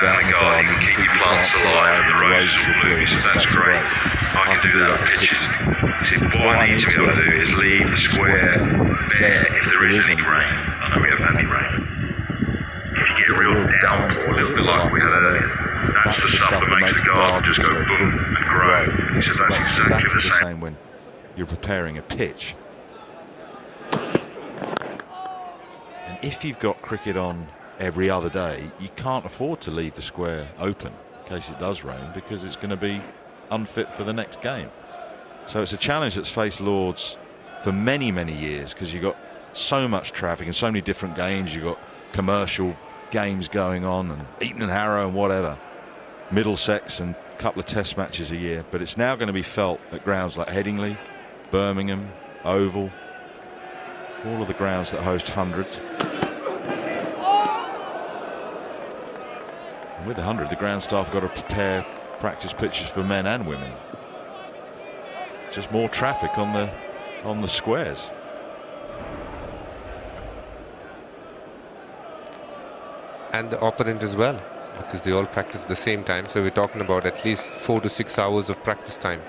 the garden, you can keep your plants alive and the roses will bloom. He says, that's great. I can do that on pitches. He said, what I need to be able to do is leave the square bare if there is any rain. I know we haven't had any rain. If you get a real downpour, a little bit like we had earlier, that's the stuff that makes the garden just go boom and grow. He says that's exactly the same when you're preparing a pitch. And if you've got cricket on every other day, you can't afford to leave the square open in case it does rain, because it's going to be unfit for the next game. So it's a challenge that's faced Lords for many, many years, because you've got so much traffic and so many different games. You've got commercial games going on, and Eton and Harrow and whatever, Middlesex, and a couple of test matches a year. But it's now going to be felt at grounds like Headingley, Birmingham, Oval, all of the grounds that host hundreds. And with the 100, the ground staff got to prepare practice pitches for men and women. Just more traffic on the squares. And the opponent as well, because they all practice at the same time. So we're talking about at least 4 to 6 hours of practice time.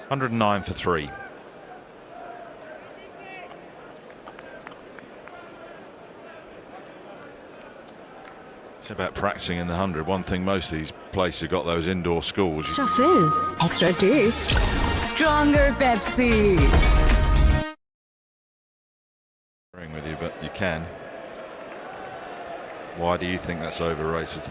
$109 for 3. It's about practicing in the 100. One thing most of these places have got those indoor schools. Extra fizz, extra taste, stronger Pepsi. With you, but you can. Why do you think that's overrated?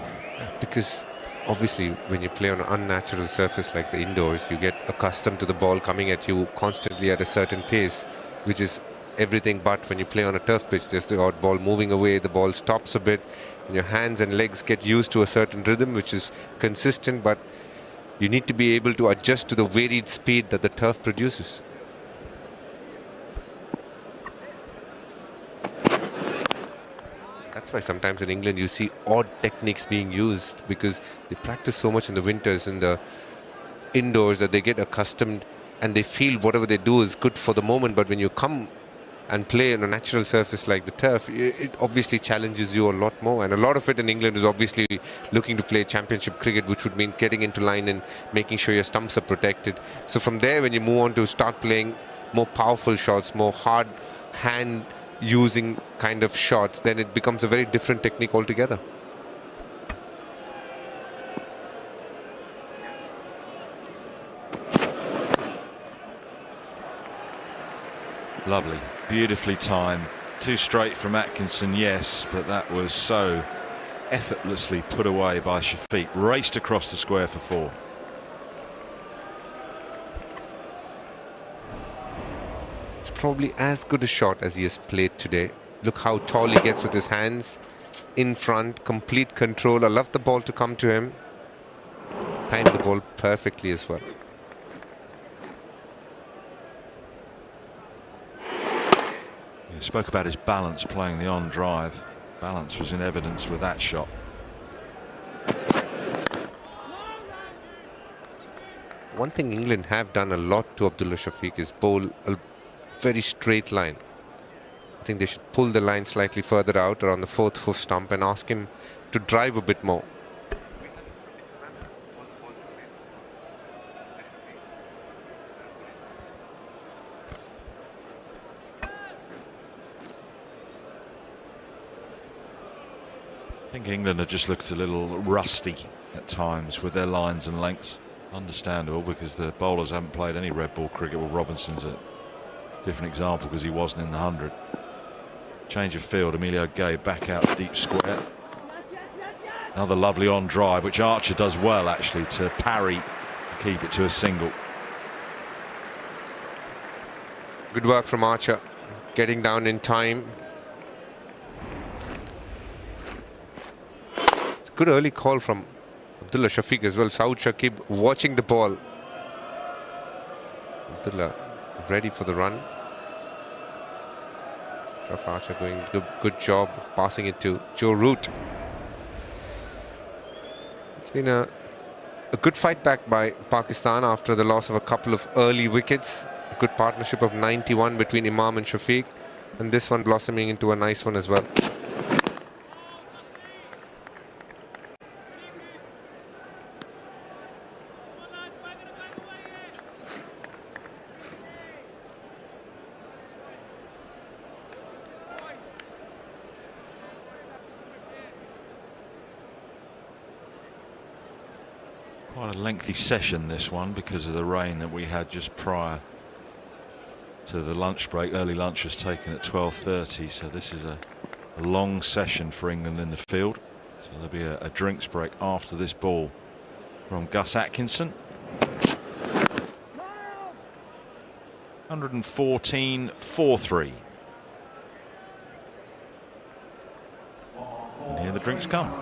Because obviously when you play on an unnatural surface like the indoors, you get accustomed to the ball coming at you constantly at a certain pace, which is everything but when you play on a turf pitch. There's the odd ball moving away, the ball stops a bit, and your hands and legs get used to a certain rhythm which is consistent, but you need to be able to adjust to the varied speed that the turf produces. That's why sometimes in England you see odd techniques being used, because they practice so much in the winters in the indoors that they get accustomed and they feel whatever they do is good for the moment. But when you come and play on a natural surface like the turf, it obviously challenges you a lot more. And a lot of it in England is obviously looking to play championship cricket, which would mean getting into line and making sure your stumps are protected. So from there, when you move on to start playing more powerful shots, more hard hand using kind of shots, then it becomes a very different technique altogether. Lovely, beautifully timed. Too straight from Atkinson, yes, but that was so effortlessly put away by Shafiq. Raced across the square for 4. It's probably as good a shot as he has played today. Look how tall he gets with his hands in front, complete control. I love the ball to come to him. Timed the ball perfectly as well. He spoke about his balance playing the on drive. Balance was in evidence with that shot. one thing England have done a lot to Abdullah Shafiq is bowl a very straight line. I think they should pull the line slightly further out around the 4th hoof stump and ask him to drive a bit more. I think England have just looked a little rusty at times with their lines and lengths. Understandable, because the bowlers haven't played any red ball cricket. Well, Robinson's a different example because he wasn't in the 100. Change of field, Emilio Gay back out deep square. Another lovely on drive, which Archer does well actually to parry, keep it to a single. Good work from Archer, getting down in time. It's a good early call from Abdullah Shafiq as well. Saud Shakib watching the ball. Abdullah ready for the run. Jeff Archer doing good job of passing it to Joe Root. It's been a good fight back by Pakistan after the loss of a couple of early wickets. A good partnership of 91 between Imam and Shafiq, and this one blossoming into a nice one as well. Quite a lengthy session this one because of the rain that we had just prior to the lunch break. Early lunch was taken at 12:30, so this is a long session for England in the field. So there'll be a drinks break after this ball from Gus Atkinson. 114-4-3. And here the drinks come.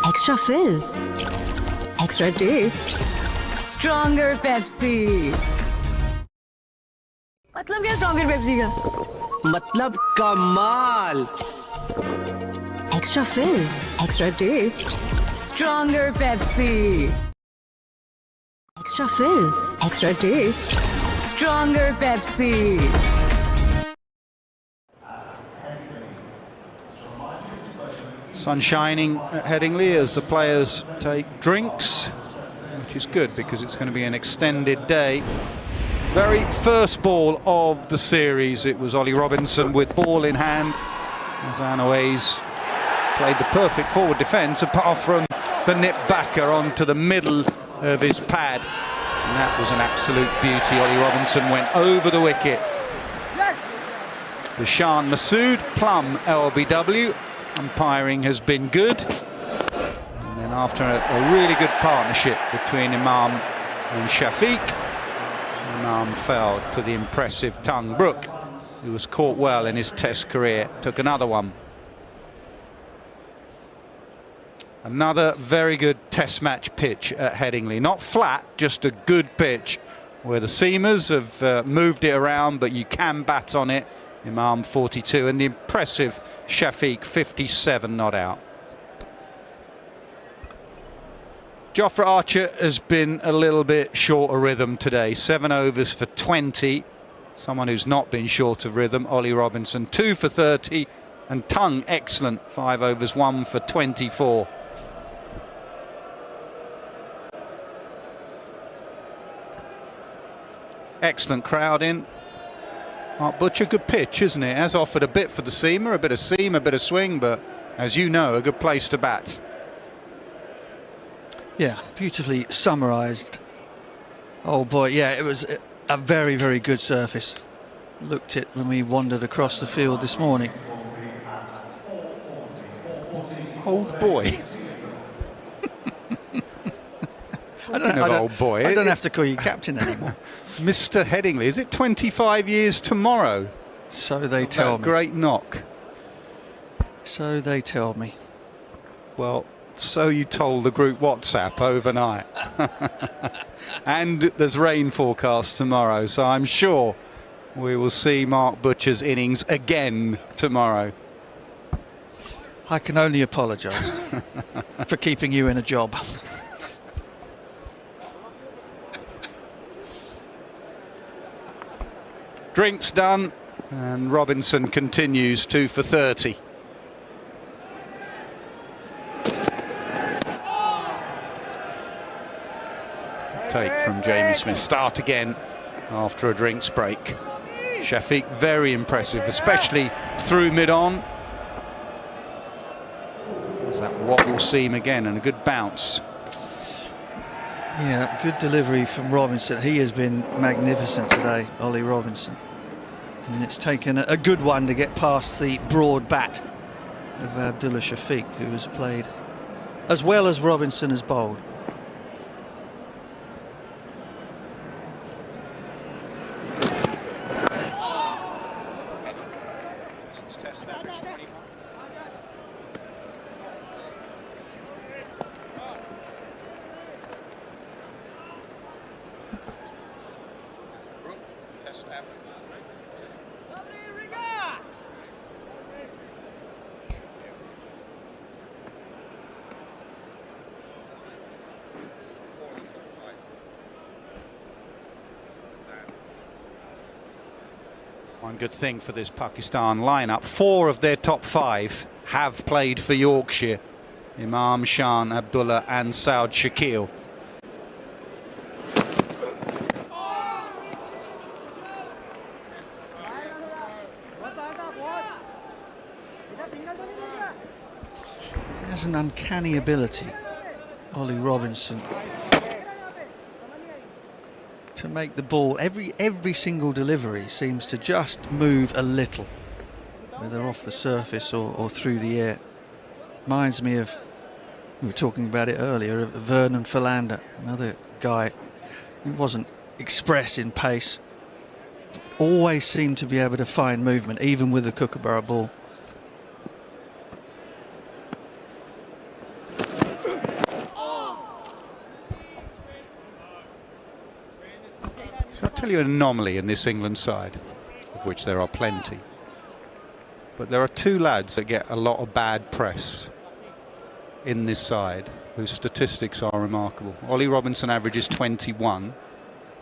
Extra fizz, extra taste, stronger Pepsi. मतलब क्या stronger Pepsi का? मतलब कमाल. Extra fizz, extra taste, stronger Pepsi. Extra fizz, extra taste, stronger Pepsi. Sun shining at Headingley as the players take drinks, which is good because it's going to be an extended day. Very first ball of the series, it was Ollie Robinson with ball in hand as Anoa's played the perfect forward defence apart from the nip backer onto the middle of his pad, and that was an absolute beauty. Ollie Robinson went over the wicket. Bishan Masood, Plum LBW. Umpiring has been good, and then after a really good partnership between Imam and Shafiq, Imam fell to the impressive Tung Brook, who was caught well in his Test career, took another one. Another very good Test match pitch at Headingley, not flat, just a good pitch where the seamers have moved it around, but you can bat on it Imam 42 and the impressive Shafiq 57 not out. Jofra Archer has been a little bit short of rhythm today. 7 overs for 20. Someone who's not been short of rhythm, Ollie Robinson, 2 for 30. And Tung, excellent, 5 overs, 1 for 24. Excellent crowd in. Mark Butcher, good pitch, isn't it? Has offered a bit for the seamer, a bit of seam, a bit of swing, but as you know, a good place to bat. Yeah, beautifully summarised. Oh boy, yeah, it was a very, very good surface. Looked it when we wandered across the field this morning. Old boy. I don't have to call you captain anymore. Mr. Headingley, is it 25 years tomorrow? So they tell That me. great knock. So they tell me. Well, so you told the group WhatsApp overnight. And there's rain forecast tomorrow, so I'm sure we will see Mark Butcher's innings again tomorrow. I can only apologise for keeping you in a job. Drinks done, and Robinson continues 2 for 30. Take from Jamie Smith. Start again after a drinks break. Shafiq very impressive, especially through mid-on. There's that wobble seam again and a good bounce. Yeah, good delivery from Robinson. He has been magnificent today, Ollie Robinson. And it's taken a good one to get past the broad bat of Abdullah Shafiq, who has played as well as Robinson has bowled. One good thing for this Pakistan lineup, 4 of their top 5 have played for Yorkshire. Imam, Shan, Abdullah and Saud Shakil. Has an uncanny ability, Ollie Robinson, to make the ball, every single delivery seems to just move a little, whether off the surface or through the air. Reminds me of, we were talking about it earlier, of Vernon Philander, another guy who wasn't express in pace, always seemed to be able to find movement, even with the Kookaburra ball. I'll tell you an anomaly in this England side, of which there are plenty. But there are 2 lads that get a lot of bad press in this side, whose statistics are remarkable. Ollie Robinson averages 21,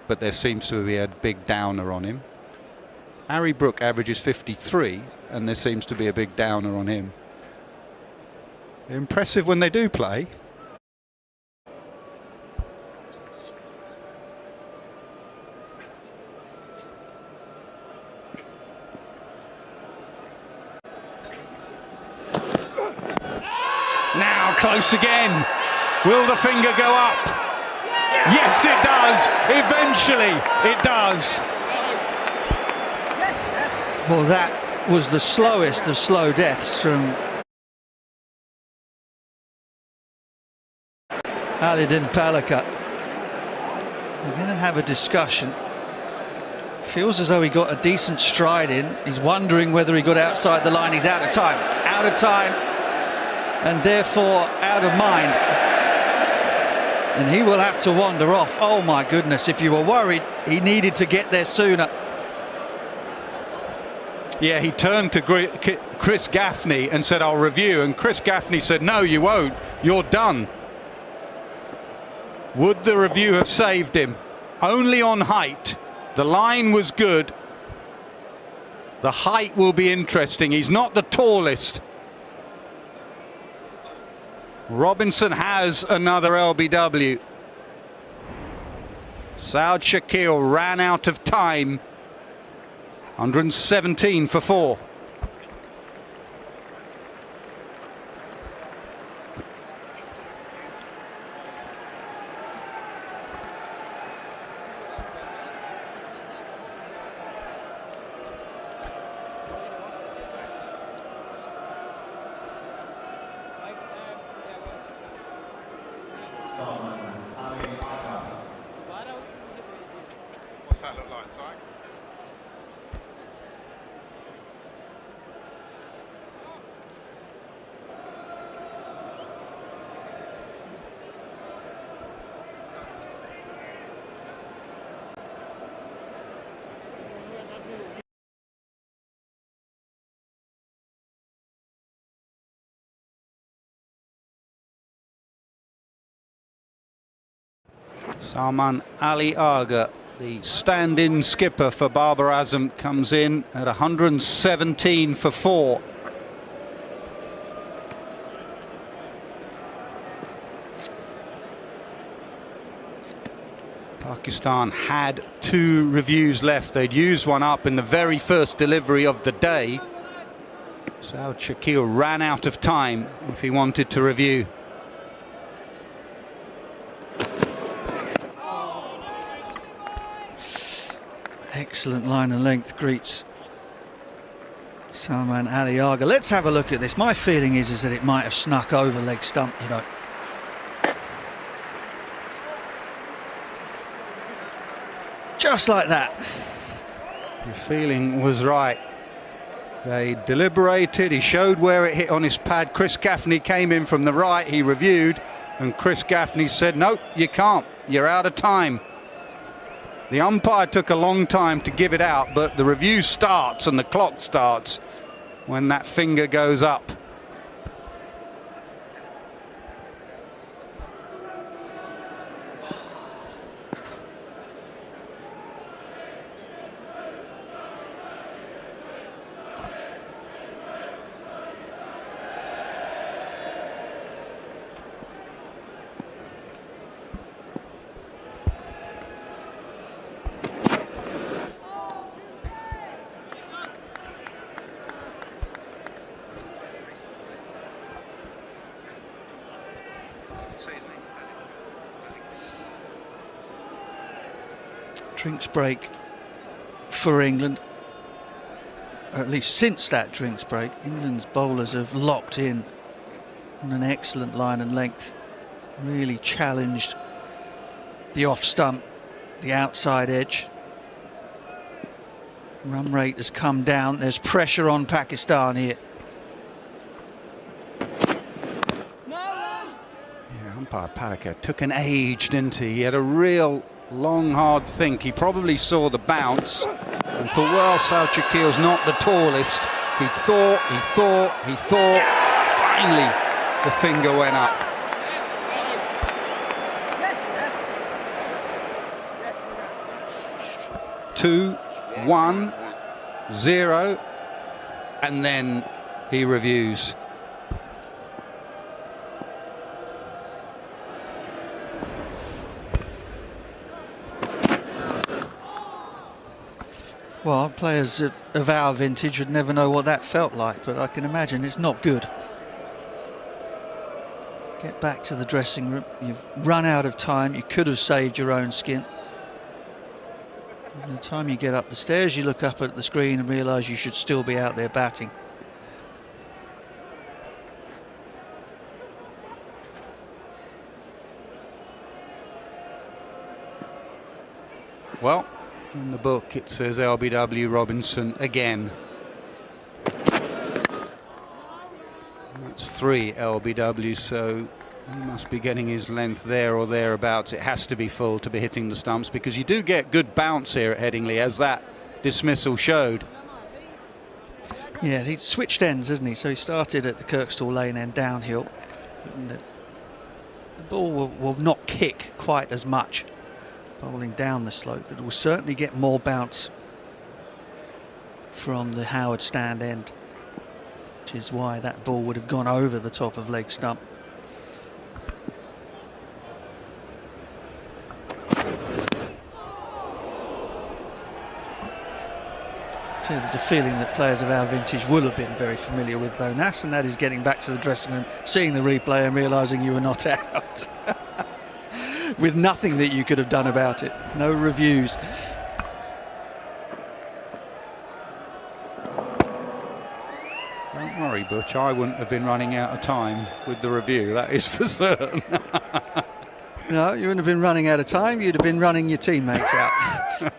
but there seems to be a big downer on him. Harry Brook averages 53, and there seems to be a big downer on him. They're impressive when they do play. Now close again. Will the finger go up? Yes, it does. Eventually, it does. Well, that was the slowest of slow deaths from Alidin Palakat. They're going to have a discussion. Feels as though he got a decent stride in. He's wondering whether he got outside the line. He's out of time. Out of time. And therefore out of mind. And he will have to wander off. Oh my goodness, if you were worried, he needed to get there sooner. Yeah, he turned to Chris Gaffney and said, "I'll review," and Chris Gaffney said, "No, you won't. You're done." Would the review have saved him? Only on height. The line was good. The height will be interesting. He's not the tallest. Robinson has another LBW. Saud Shakil ran out of time. 117 for 4. What's that look like, Si? Salman Ali Agha, the stand-in skipper for Babar Azam, comes in at 117 for 4. Pakistan had 2 reviews left. They'd used one up in the very first delivery of the day. Saud Shakil ran out of time if he wanted to review. Excellent line and length greets Salman Ali Agha. Let's have a look at this. My feeling is that it might have snuck over leg stump, you know. Just like that. Your feeling was right. They deliberated. He showed where it hit on his pad. Chris Gaffney came in from the right. He reviewed, and Chris Gaffney said, "Nope, you can't. You're out of time." The umpire took a long time to give it out, but the review starts and the clock starts when that finger goes up. Drinks break for England, or at least since that drinks break, England's bowlers have locked in on an excellent line and length, really challenged the off stump, the outside edge. Run rate has come down. There's pressure on Pakistan here. Yeah, umpire Packer took an age, didn't he? He had a real long, hard think. He probably saw the bounce and thought, well, Saud Shakil's not the tallest. He thought. Finally, the finger went up. Two, 1, 0, and then he reviews. Well, players of our vintage would never know what that felt like, but I can imagine it's not good. Get back to the dressing room. You've run out of time. You could have saved your own skin. By the time you get up the stairs, you look up at the screen and realise you should still be out there batting. Well, in the book it says LBW Robinson again. That's 3 LBW, so he must be getting his length there or thereabouts. It has to be full to be hitting the stumps, because you do get good bounce here at Headingley, as that dismissal showed. Yeah, he switched ends, hasn't he? So he started at the Kirkstall Lane end downhill. And the ball will not kick quite as much bowling down the slope, but it will certainly get more bounce from the Howard Stand end, which is why that ball would have gone over the top of leg stump. So there's a feeling that players of our vintage will have been very familiar with, though, Nas, and that is getting back to the dressing room, seeing the replay and realising you were not out. With nothing that you could have done about it. No reviews. Don't worry, Butch, I wouldn't have been running out of time with the review, that is for certain. No, you wouldn't have been running out of time, you'd have been running your teammates out.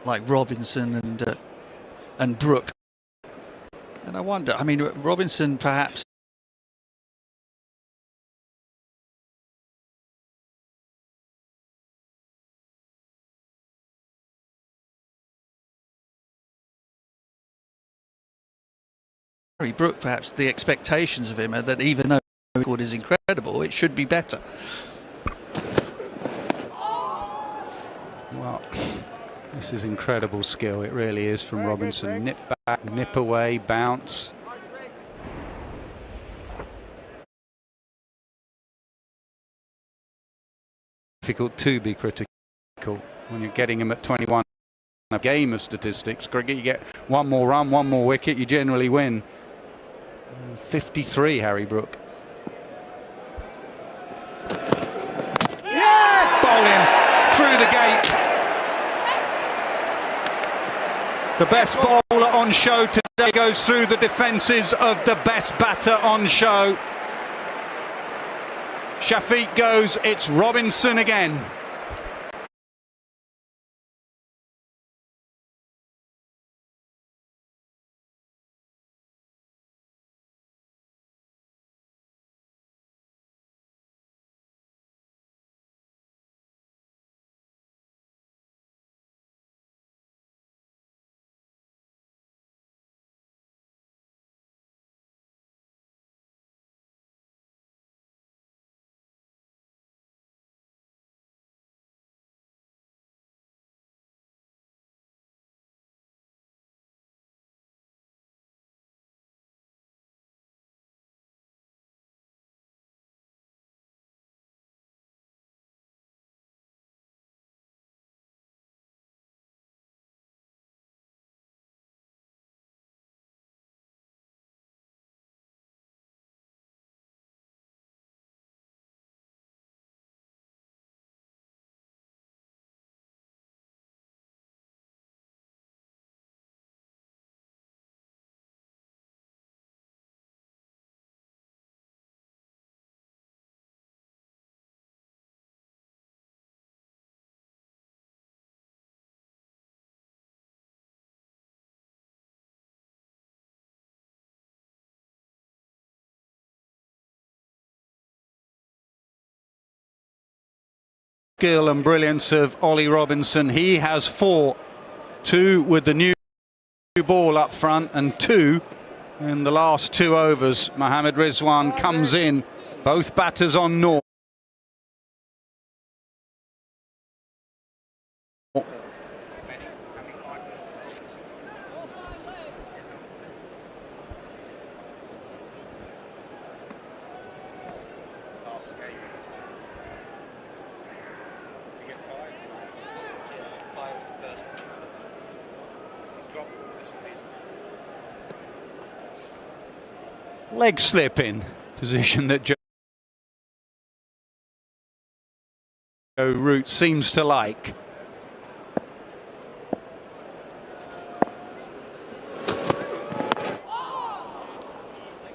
Like Robinson and Brook. And I wonder, I mean, Robinson perhaps Brook, perhaps the expectations of him are that even though the record is incredible, it should be better. Well, this is incredible skill, it really is, from Robinson. Nip back, nip away, bounce. Difficult to be critical when you're getting him at 21. A game of statistics. Cricket, you get one more run, one more wicket, you generally win. 53, Harry Brook. Yeah! Bowling through the gate. The best bowler on show today goes through the defences of the best batter on show. Shafiq goes, it's Robinson again. skill and brilliance of Ollie Robinson. He has 4, 2 with the new ball up front and 2 in the last 2 overs. Mohammad Rizwan comes in, both batters on North. Leg slip in, position that Joe Root seems to like.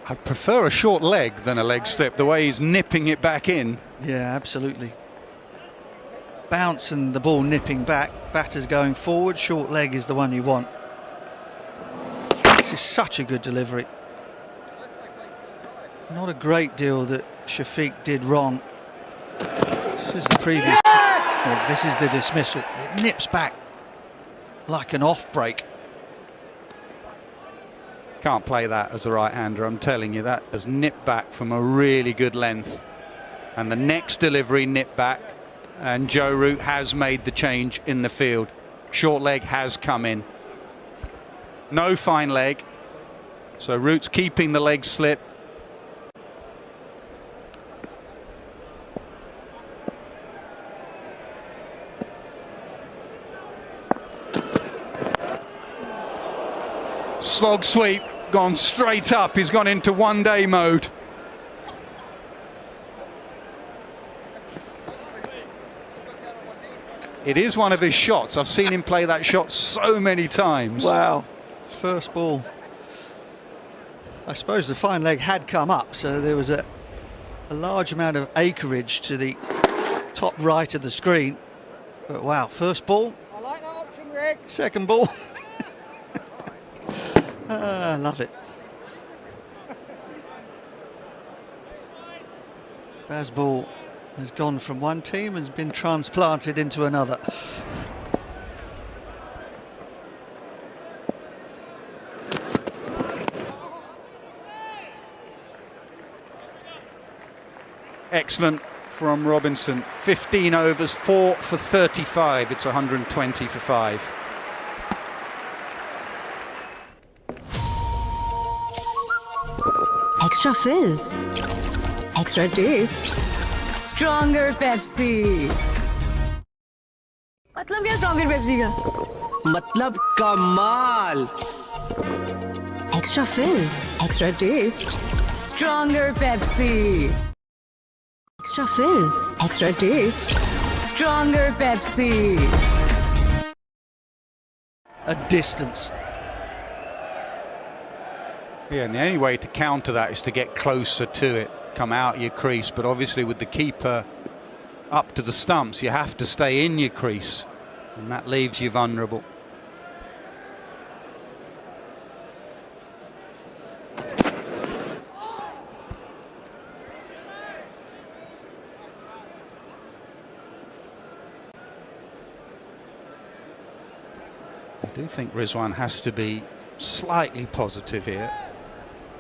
I'd prefer a short leg than a leg slip, the way he's nipping it back in. Yeah, absolutely. Bounce and the ball nipping back, batters going forward, short leg is the one you want. This is such a good delivery. Not a great deal that Shafiq did wrong. This is the previous. Well, this is the dismissal. It nips back like an off break. Can't play that as a right-hander, I'm telling you. That has nipped back from a really good length. And the next delivery nipped back, and Joe Root has made the change in the field. Short leg has come in. No fine leg. So Root's keeping the leg slip. Slog sweep, gone straight up. He's gone into one-day mode. It is one of his shots. I've seen him play that shot so many times. Wow. First ball. I suppose the fine leg had come up, so there was a large amount of acreage to the top right of the screen. But wow, first ball. I like that option, Rick. Second ball. I love it. Bazball has gone from one team and has been transplanted into another. Excellent from Robinson. 15 overs, 4 for 35. It's 120 for 5. Extra fizz, extra taste, stronger Pepsi. मतलब क्या stronger Pepsi का? मतलब कमाल. Extra fizz, extra taste, stronger Pepsi. Extra fizz, extra taste, stronger Pepsi. A distance. Yeah, and the only way to counter that is to get closer to it, come out your crease. But obviously with the keeper up to the stumps, you have to stay in your crease, and that leaves you vulnerable. I do think Rizwan has to be slightly positive here,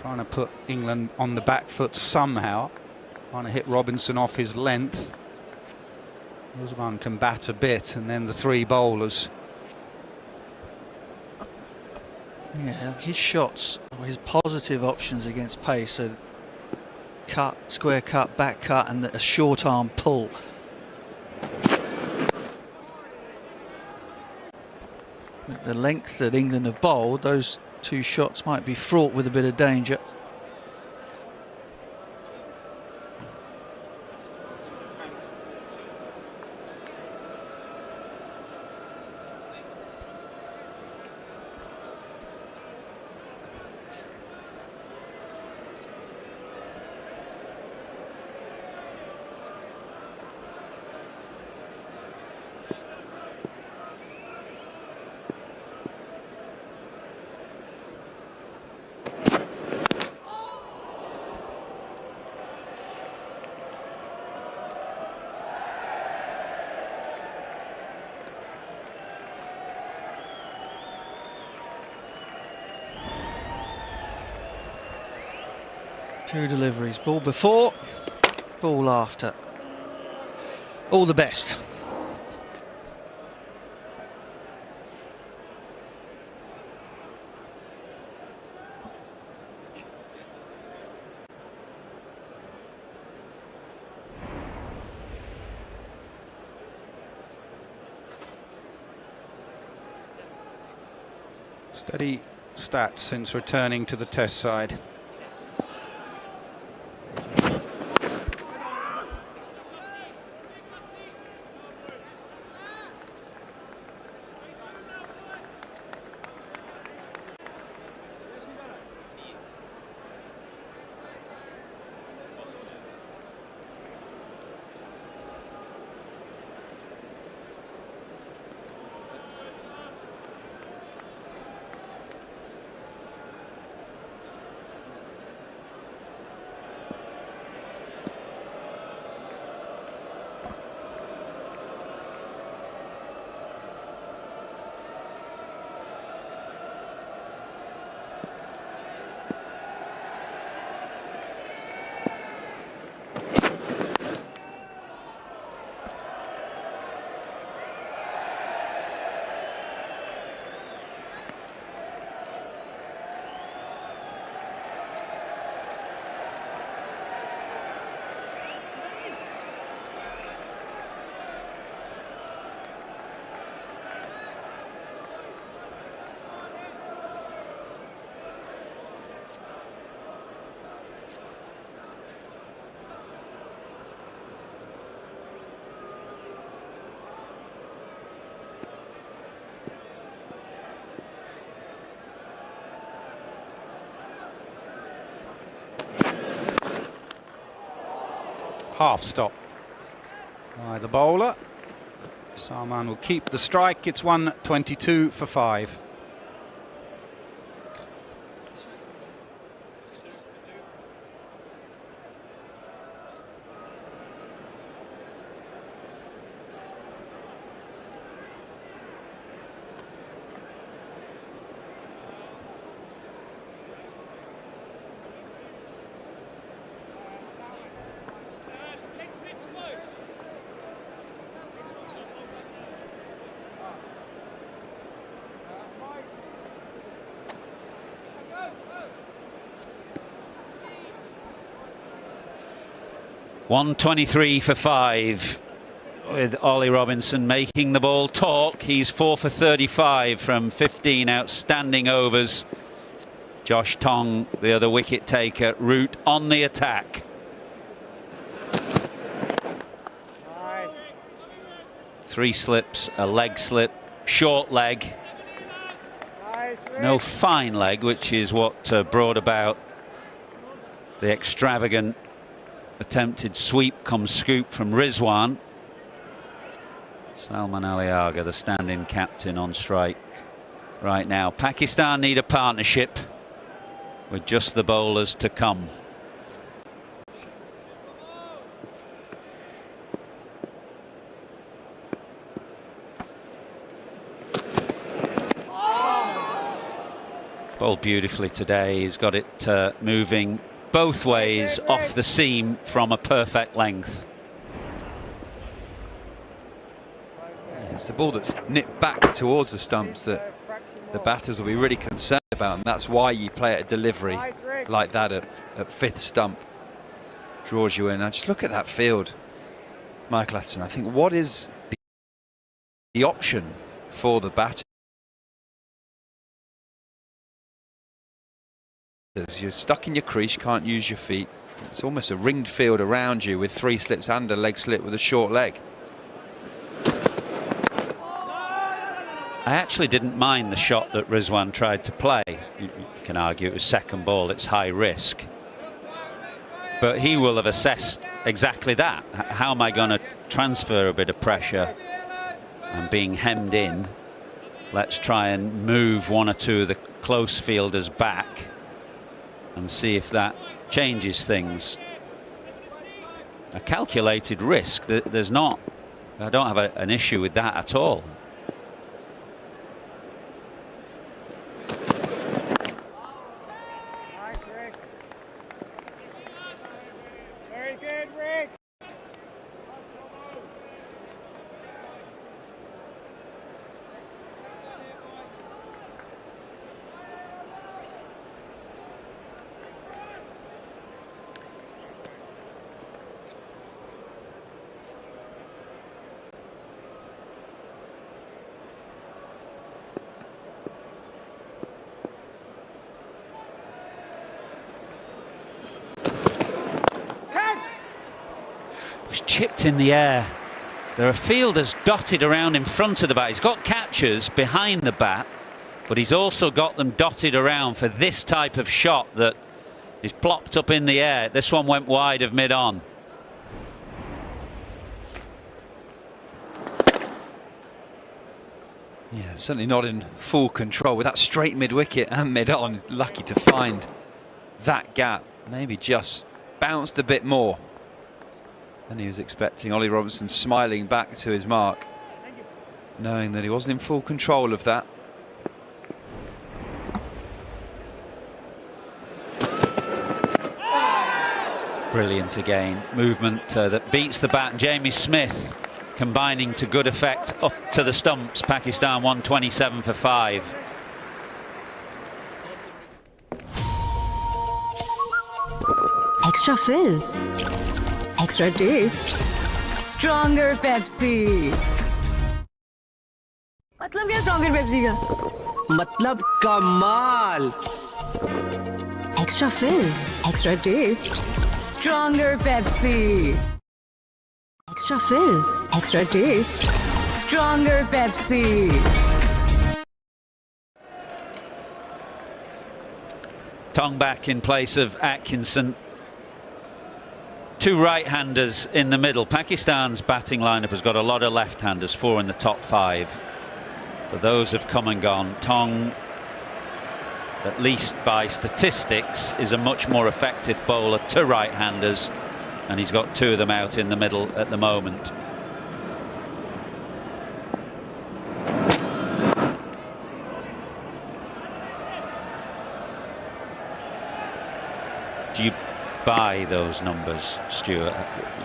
trying to put England on the back foot somehow, trying to hit Robinson off his length. Rizwan can bat a bit, and then the 3 bowlers. Yeah, his shots, his positive options against pace are cut, square cut, back cut, and a short arm pull. At the length that England have bowled, those 2 shots might be fraught with a bit of danger. 2 deliveries. Ball before, ball after. All the best. Steady stats since returning to the Test side. Half stop by the bowler. Salman will keep the strike. It's 122 for 5. .123 for 5 with Ollie Robinson making the ball talk. He's 4 for 35 from 15 outstanding overs. Josh Tong, the other wicket taker, Root on the attack. Nice. 3 slips, a leg slip, short leg. Nice, Rick. No fine leg, which is what brought about the extravagant attempted sweep come scoop from Rizwan. Salman Ali Agha, the stand-in captain, on strike right now. Pakistan need a partnership with just the bowlers to come. Bowled beautifully today. He's got it moving both ways off the seam from a perfect length. It's the ball that's nipped back towards the stumps that the batters will be really concerned about, and that's why you play at a delivery like that at fifth stump. Draws you in. Now just look at that field, Michael Atherton. I think, what is the option for the batter? You're stuck in your crease, you can't use your feet. It's almost a ringed field around you with 3 slips and a leg slip with a short leg. I actually didn't mind the shot that Rizwan tried to play. You can argue it was second ball, it's high risk. But he will have assessed exactly that. How am I going to transfer a bit of pressure? I'm being hemmed in. Let's try and move 1 or 2 of the close fielders back and see if that changes things. A calculated risk. There's not. I don't have an issue with that at all. chipped in the air. There are fielders dotted around in front of the bat. He's got catchers behind the bat, but he's also got them dotted around for this type of shot that is plopped up in the air. This one went wide of mid-on. Yeah, certainly not in full control with that straight mid-wicket and mid-on. Lucky to find that gap. Maybe just bounced a bit more than he was expecting. Ollie Robinson smiling back to his mark, knowing that he wasn't in full control of that. Brilliant again. Movement that beats the bat. Jamie Smith combining to good effect up to the stumps. Pakistan 127 for 5. Extra fizz. Extra taste. Stronger Pepsi. मतलब क्या stronger Pepsi का? मतलब कमाल. Extra fizz. Extra taste. Stronger Pepsi. Extra fizz. Extra taste. Stronger Pepsi. Tong back in place of Atkinson. 2 right-handers in the middle. Pakistan's batting lineup has got a lot of left-handers, 4 in the top 5. But those have come and gone. Tong, at least by statistics, is a much more effective bowler to right-handers, and he's got 2 of them out in the middle at the moment. Do you buy those numbers, Stuart?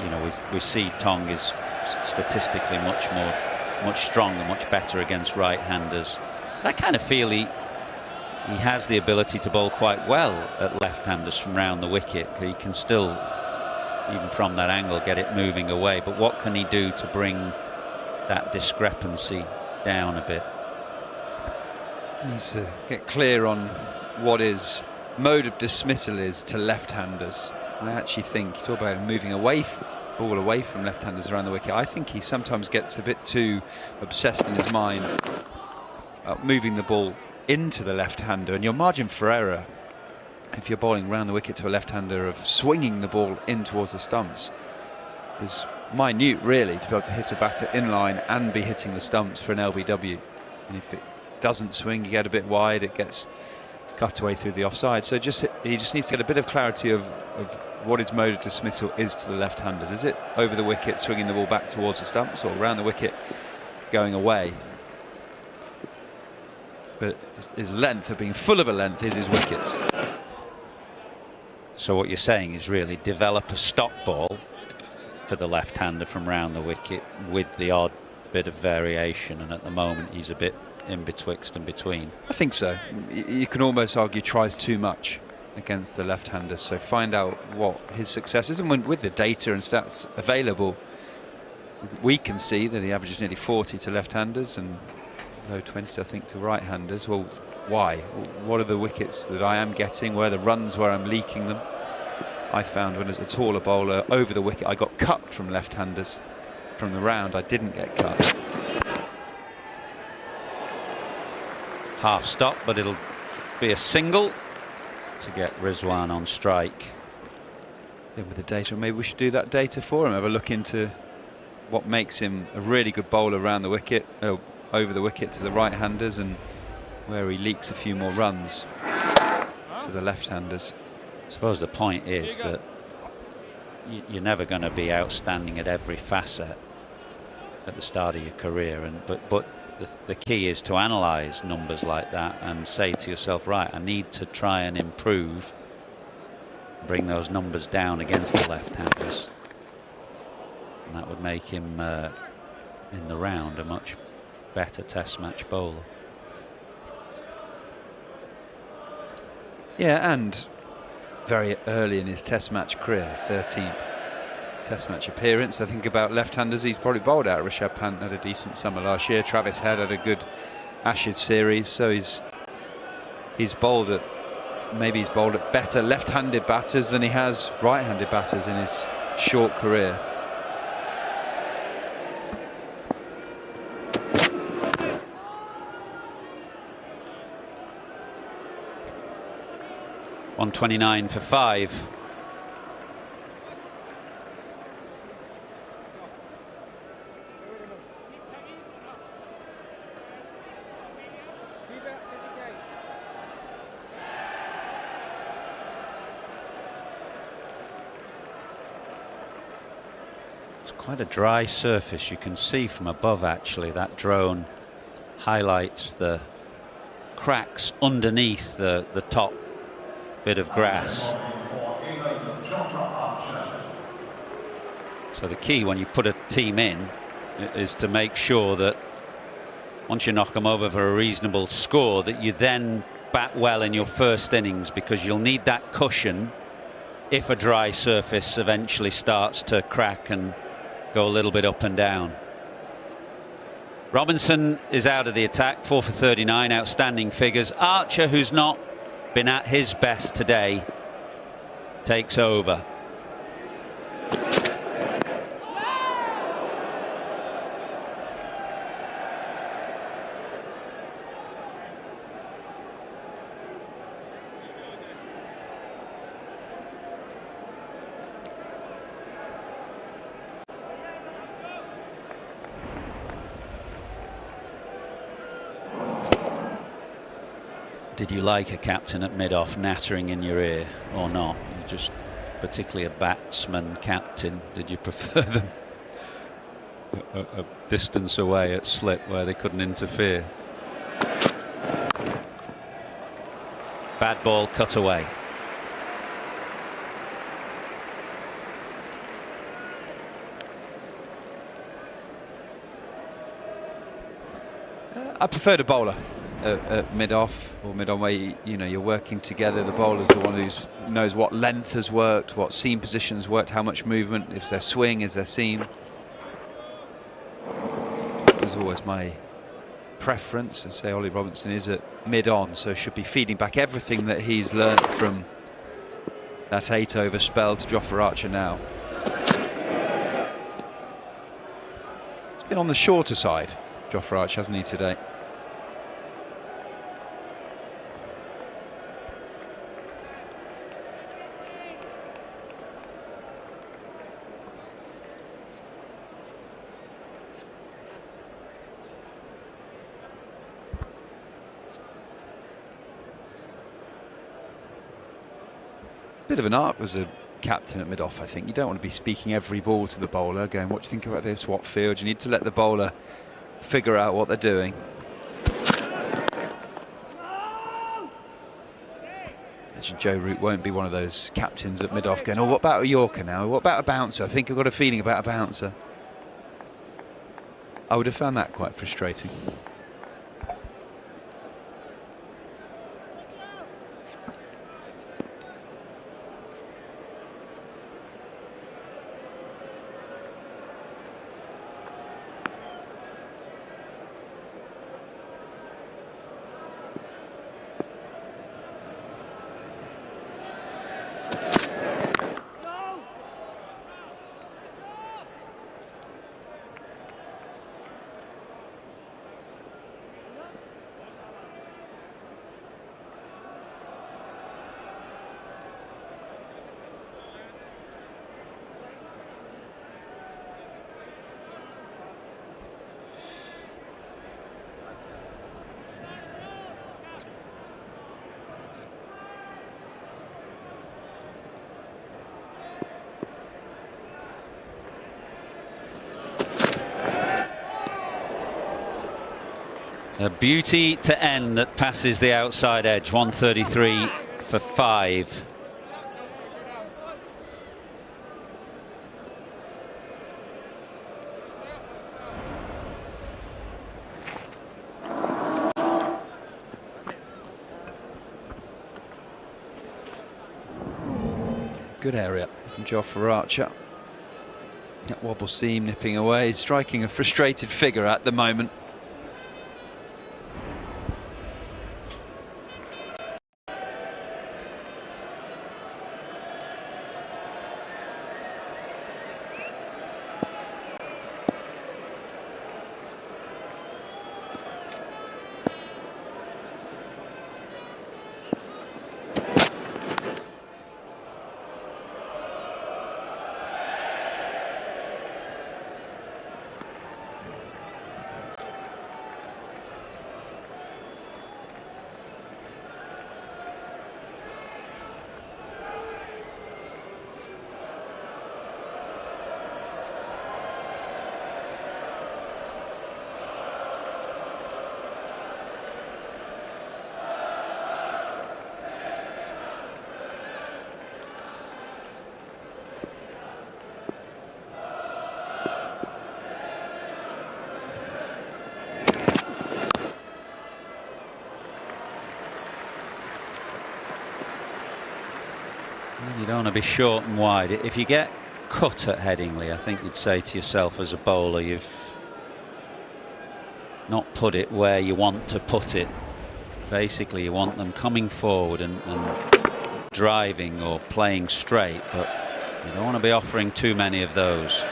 You know, we see Tong is statistically much stronger, much better against right-handers. I kind of feel he has the ability to bowl quite well at left-handers from round the wicket. He can still, even from that angle, get it moving away. But what can he do to bring that discrepancy down a bit? He needs to get clear on what his mode of dismissal is to left-handers. I actually think, you talk about moving ball away from left-handers around the wicket. I think he sometimes gets a bit too obsessed in his mind moving the ball into the left-hander, and your margin for error, if you're bowling round the wicket to a left-hander, of swinging the ball in towards the stumps is minute, really, to be able to hit a batter in line and be hitting the stumps for an LBW. And if it doesn't swing, you get a bit wide, it gets cut away through the offside. So he just needs to get a bit of clarity of what his mode of dismissal is to the left-handers. Is it over the wicket, swinging the ball back towards the stumps, or around the wicket, going away? But his length, of being full of a length, is his wickets. So what you're saying is really develop a stop ball for the left-hander from round the wicket with the odd bit of variation, and at the moment he's a bit in betwixt and between. I think so. You can almost argue tries too much against the left-hander, so find out what his success is, and with the data and stats available, we can see that he averages nearly 40 to left-handers and low 20s, I think, to right-handers. Well, why? What are the wickets that I am getting? Where are the runs where I'm leaking them? I found when as a taller bowler over the wicket, I got cut from left-handers. From the round, I didn't get cut. Half stop, but it'll be a single to get Rizwan on strike. Then with the data, maybe we should do that data for him. Have a look into what makes him a really good bowler around the wicket, over the wicket to the right-handers, and where he leaks a few more runs to the left-handers. I suppose the point is that you're never going to be outstanding at every facet at the start of your career, but the key is to analyse numbers like that and say to yourself, right, I need to try and improve, bring those numbers down against the left-handers, and that would make him in the round a much better test match bowler. Yeah, and very early in his test match career, 13th test match appearance. I think about left-handers he's probably bowled out. Rishabh Pant had a decent summer last year. Travis Head had a good Ashes series, so he's bowled at better left-handed batters than he has right-handed batters in his short career. 129 for 5. It's quite a dry surface. You can see from above, actually, that drone highlights the cracks underneath the top bit of grass. So the key when you put a team in is to make sure that once you knock them over for a reasonable score, that you then bat well in your first innings, because you'll need that cushion if a dry surface eventually starts to crack and go a little bit up and down. Robinson is out of the attack, 4 for 39, outstanding figures. Archer, who's not been at his best today, takes over. Did you like a captain at mid-off nattering in your ear or not? You're just particularly a batsman captain. Did you prefer them a distance away at slip where they couldn't interfere? Bad ball cut away. I prefer the bowler at mid-off or mid-on, where you know, you're working together. The bowler's the one who knows what length has worked, what seam positions worked, how much movement, is there swing, is there seam. There's always my preference. I say Ollie Robinson is at mid-on, so should be feeding back everything that he's learnt from that 8-over spell to Jofra Archer now. He's been on the shorter side, Jofra Archer, hasn't he, today? Bit of an art as a captain at mid-off, I think. You don't want to be speaking every ball to the bowler, going, what do you think about this, what field? You need to let the bowler figure out what they're doing. Imagine Joe Root won't be one of those captains at mid-off going, oh, what about a Yorker now? What about a bouncer? I think I've got a feeling about a bouncer. I would have found that quite frustrating. A beauty to end that passes the outside edge. 133 for 5. Good area from Jofra Archer. That wobble seam nipping away, striking a frustrated figure at the moment. don't want to be short and wide. If you get cut at Headingley, I think you'd say to yourself as a bowler, you've not put it where you want to put it. Basically, you want them coming forward and driving or playing straight, but you don't want to be offering too many of those.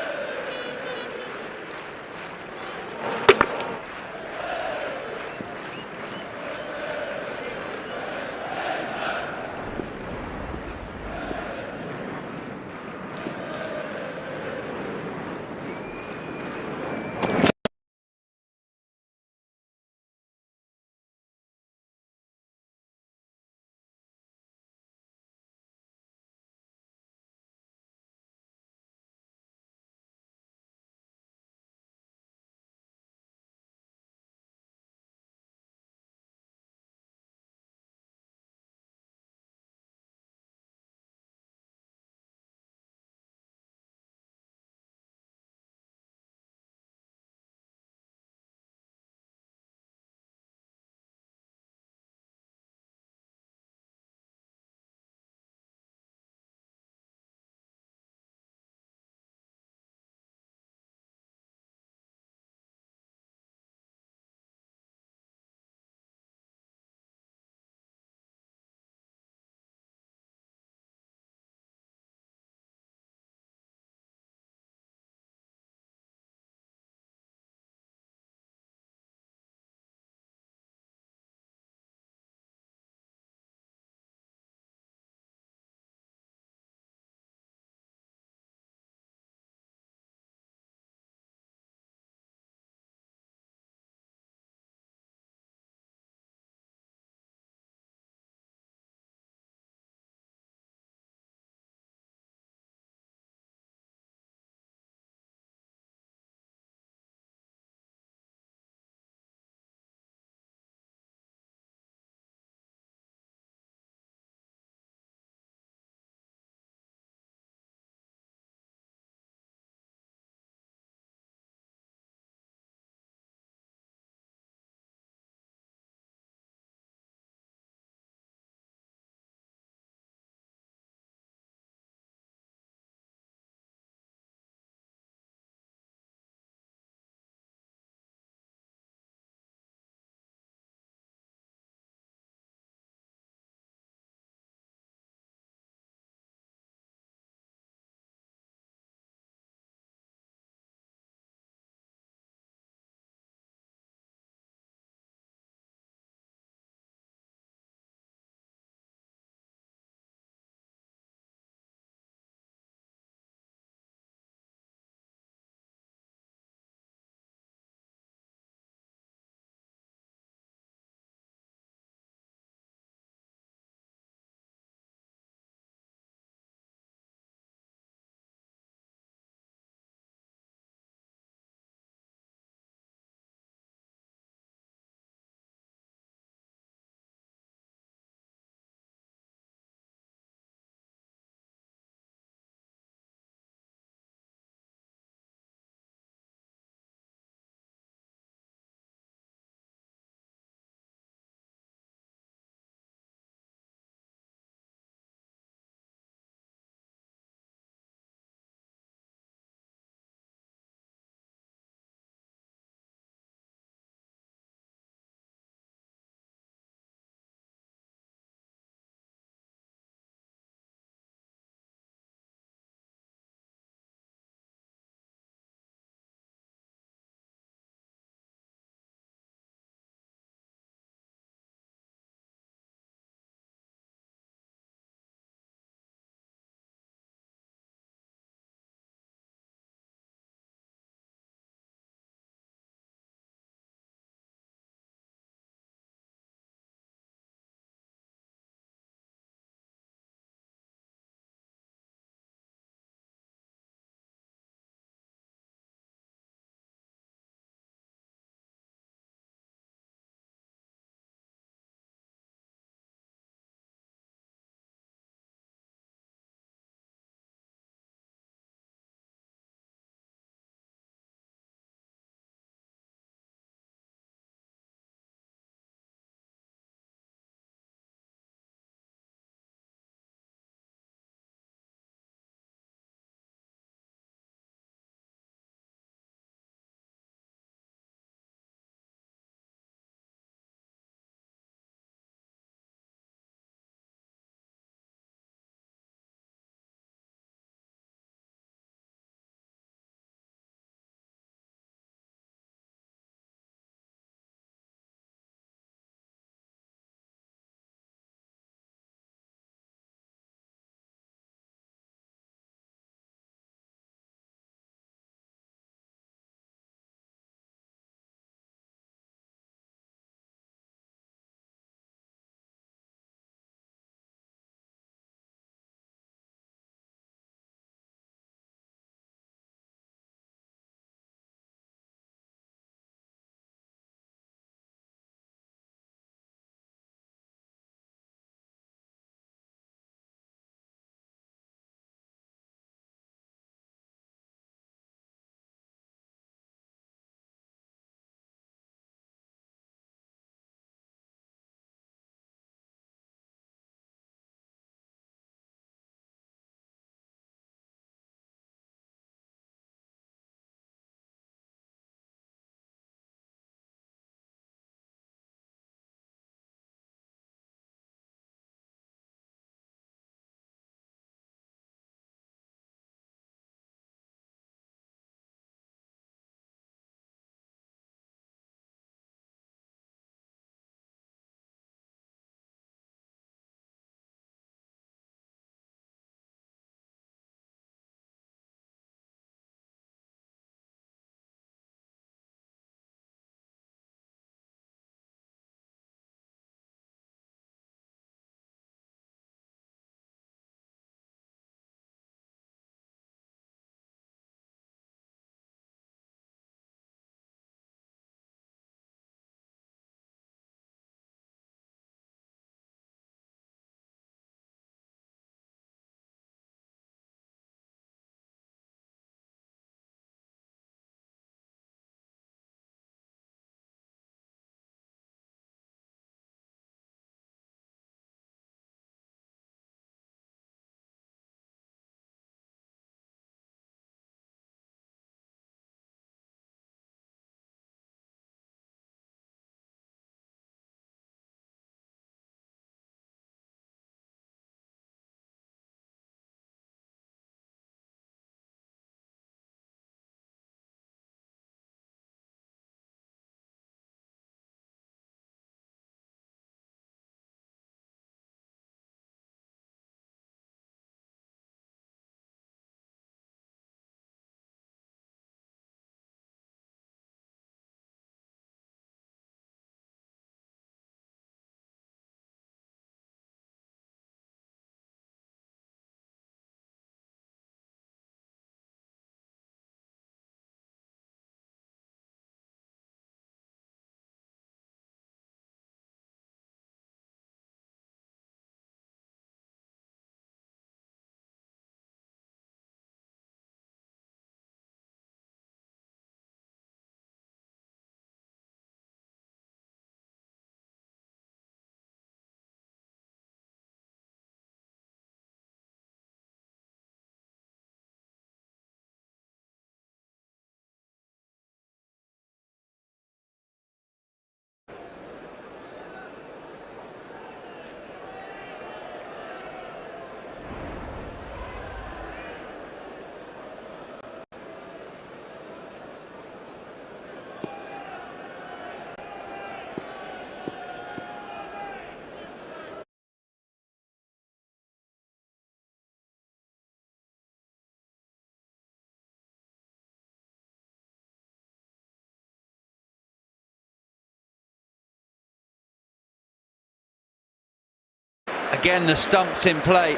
Again, the stump's in play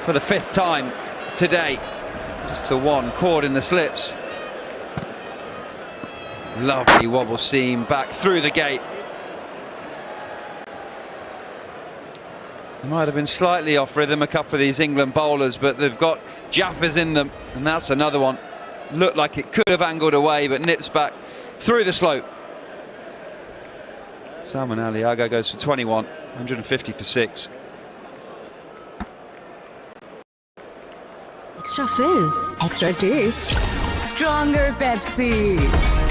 for the 5th time today. Just the one caught in the slips. Lovely wobble seam back through the gate. They might have been slightly off rhythm, a couple of these England bowlers, but they've got jaffers in them, and that's another one. Looked like it could have angled away, but nips back through the slope. Salman Ali Agha goes for 21, 150 for 6. Extra fizz, extra taste, stronger Pepsi.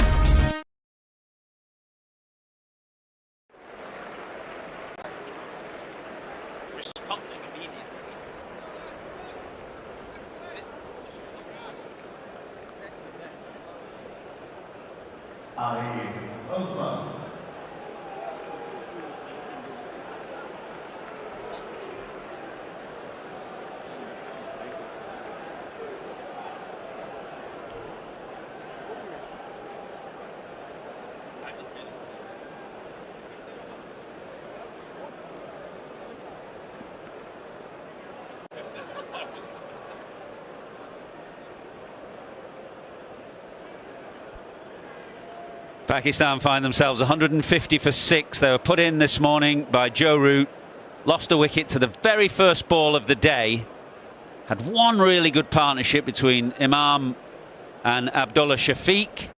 Pakistan find themselves 150 for 6. They were put in this morning by Joe Root. Lost a wicket to the very first ball of the day. Had one really good partnership between Imam and Abdullah Shafiq.